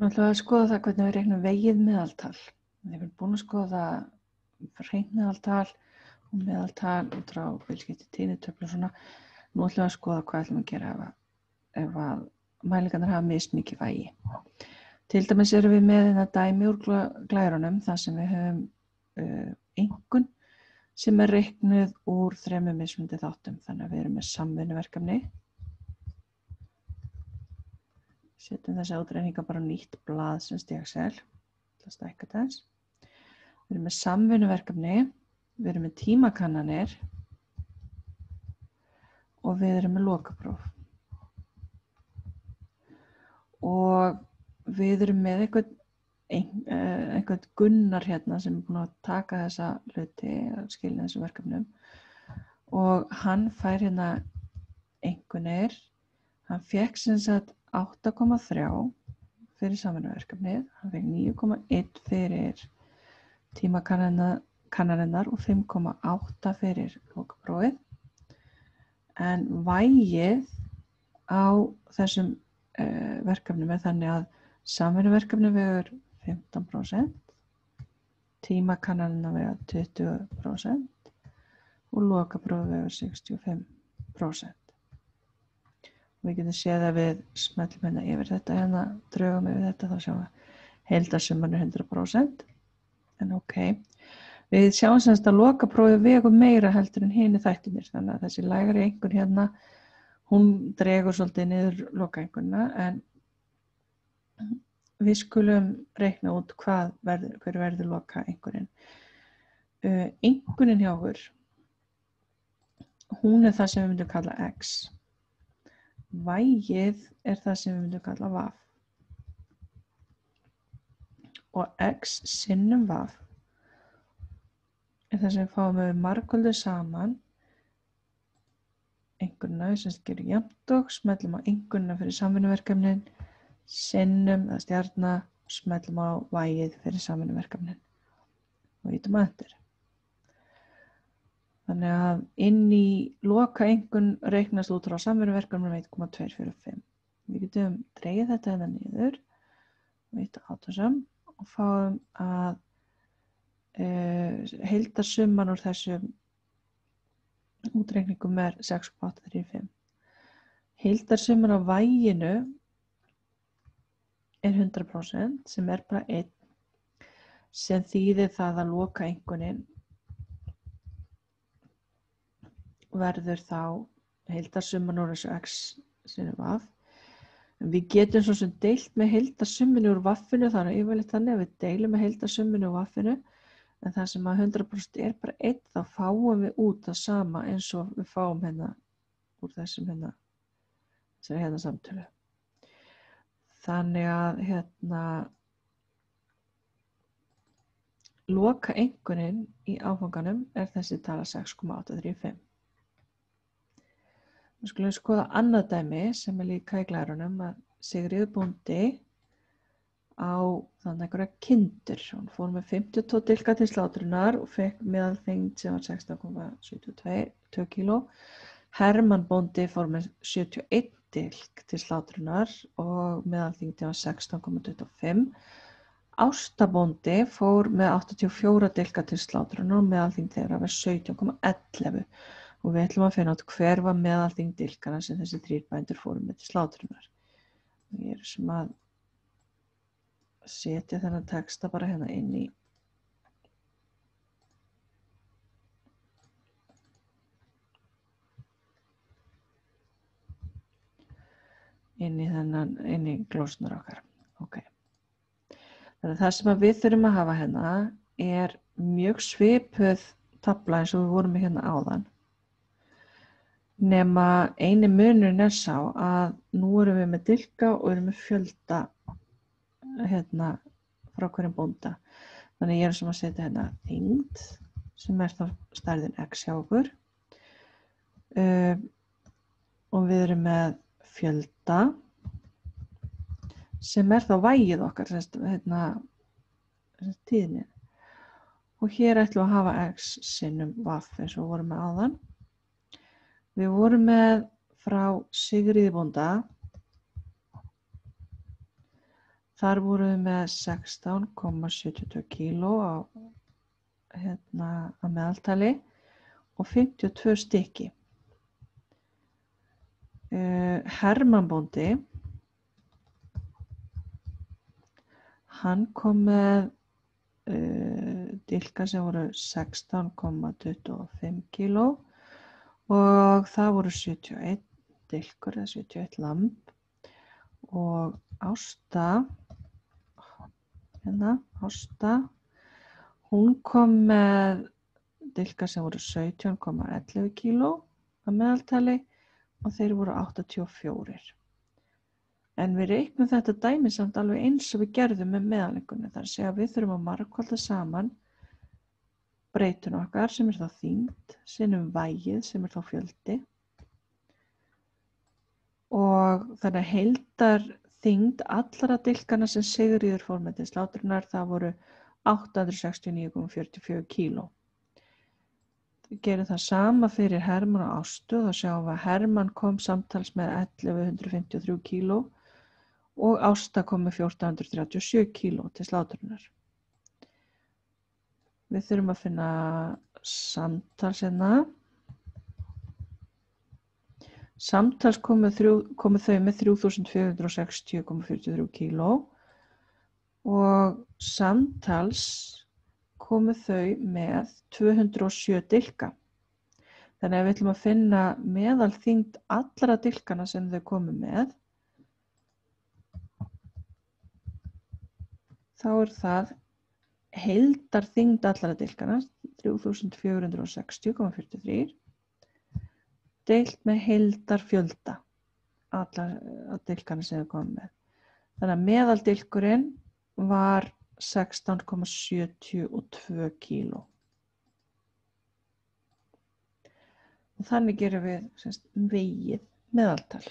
Nú ætlum við að skoða það hvernig við reiknum vegið meðaltal. Við erum búin að skoða hreint meðaltal og meðaltal út frá bilskipti tíðnitöflu og svona. Nú ætlum við að skoða hvað ætlum við að gera ef að mælingarnar hafa mismikið vægi. Til dæmis erum við með þetta dæmi úr glærunum þar sem við höfum einkunn sem reiknuð úr 3 mismunandi þáttum. Þannig að við erum með samvinnuverkefni. Setjum þessi útreikninga bara á nýtt blað sem Excel til að stækka þess. Við erum með samvinnuverkefni, við erum með tímakannanir og við erum með lokapróf. Og við erum með einhvern Gunnar hérna sem er búinn að taka þessa hluti að skilja þessum verkefnum og hann fær hérna einkunnir. Hann fékk sem sagt 8,3 fyrir samvinnuverkefnið, hann fékk 9,1 fyrir tímakannanirnar og 5,8 fyrir lokaprófið. En vægið á þessum verkefnum er þannig að samvinnuverkefni vegur 15%, tímakannanirnar vega 20% og lokaprófið vegur 65%. Við getum séð að við smellum hérna yfir þetta, hérna draugum yfir þetta, þá sjáum við heildarsumman er 100%, en ok. Við sjáum semst að lokaprófið vegur meira heldur en hinir þættirnir, þannig að þessi lægri einkunn hérna, hún dregur svolítið niður lokaeinkunna, en við skulum reikna út hver verður lokaeinkunnin. Einkunnin hjá okkur, hún er það sem við myndum kalla X. Vægið er það sem við myndum kalla VAF. Og X sinnum VAF er það sem við fáum við margföldu saman einkunnina, við sem gerum jafnt og smellum á einkunnina fyrir samvinnuverkefnin, sinnum eða stjarna, smellum á vægið fyrir samvinnuverkefnin og ítum að endur. Þannig að inn í lokaeinkunn reiknast út frá samvinnuverkefnum 1,245. Við getum dregið þetta hérna niður og íta átasam og fáum að heildarsumman úr þessum útreikningum er 6,835. Heildarsumman á væginu er 100% sem er bara 1 sem þýðir það að lokaeinkunnin verður þá heildarsumman úr þessu X sinnum VAF. Við getum svo sem deilt með heildarsumman úr VAF-inu, það er yfirleitt þannig að við deilum með heildarsumman úr VAF-inu, en það sem að 100% er bara 1, þá fáum við út það sama eins og við fáum hérna úr þessari hérna samtölu. Þannig að hérna lokaeinkunnin í áfanganum er þessi tala 6,835. Við skulum skoða annað dæmi sem er líka í glærunum að Sigríður bóndi á þannig einhverja kindur. Hún fór með 52 dilka til slátrunar og fekk meðalþyngd sem var 16,72 kíló. Hermann bóndi fór með 71 dilk til slátrunar og meðalþyngd var 16,25. Ásta bóndi fór með 84 dilka til slátrunar og meðalþyngd þeirra var 17,11. Og við ætlum að finna út hver var meðalþyngd dilkana sem þessi 3 bændur fóru með til slátrunar. Ég er sem að setja þennan texta bara hérna inn í glósurnar okkar. Okay. Þannig að það sem við þurfum að hafa hérna er mjög svipuð tafla eins og við vorum með hérna áðan. Nema eini munurinn er sá að nú erum við með dilka og erum með fjölda hérna frá hverjum bónda. Þannig ég er sem að setja hérna þyngd sem er þá stærðin X hjá okkur. Og við erum með fjölda sem er þá vægið okkar, hérna tíðnin. Og hér ætlum við að hafa X sinnum VAF eins og við vorum með áðan. Við vorum með frá Sigríði bónda Þar voru við með 16,72 kíló að meðaltali og 52 stykki. Hermann bóndi, hann kom með dilka sem voru 16,25 kíló og það voru 71 dilkur eða 71 lamb. Og Ásta, hún kom með dilka sem voru 17,11 kíló að meðaltali og þeir voru 84. En við reiknum þetta dæmi samt alveg eins og við gerðum með meðalengunni. Það er að segja að við þurfum að margfalda saman breytun okkar sem er þá þyngd, sinnum vægið sem er þá fjöldi. Og þannig að heildarþyngd allra dilkana sem Sigríður fór með til slátrunar, það voru 869,44 kíló. Við gerum það sama fyrir Hermann og Ástu. Þá sjáum við að Hermann kom samtals með 1153 kíló og Ásta kom með 1437 kíló til slátrunar. Við þurfum að finna samtals hérna. Samtals komu þau með 3460,43 kíló og samtals komu þau með 207 dilka. Þannig að við ætlum að finna meðalþyngd allra dilkana sem þau komu með. Þá er það heildarþyngd allra dilkana, 3460,43, deilt með heildarfjölda allra dilkana sem þau komu með. Þannig að meðaldilkurinn var 16,72 kíló. Og þannig gerum við vegið meðaltal.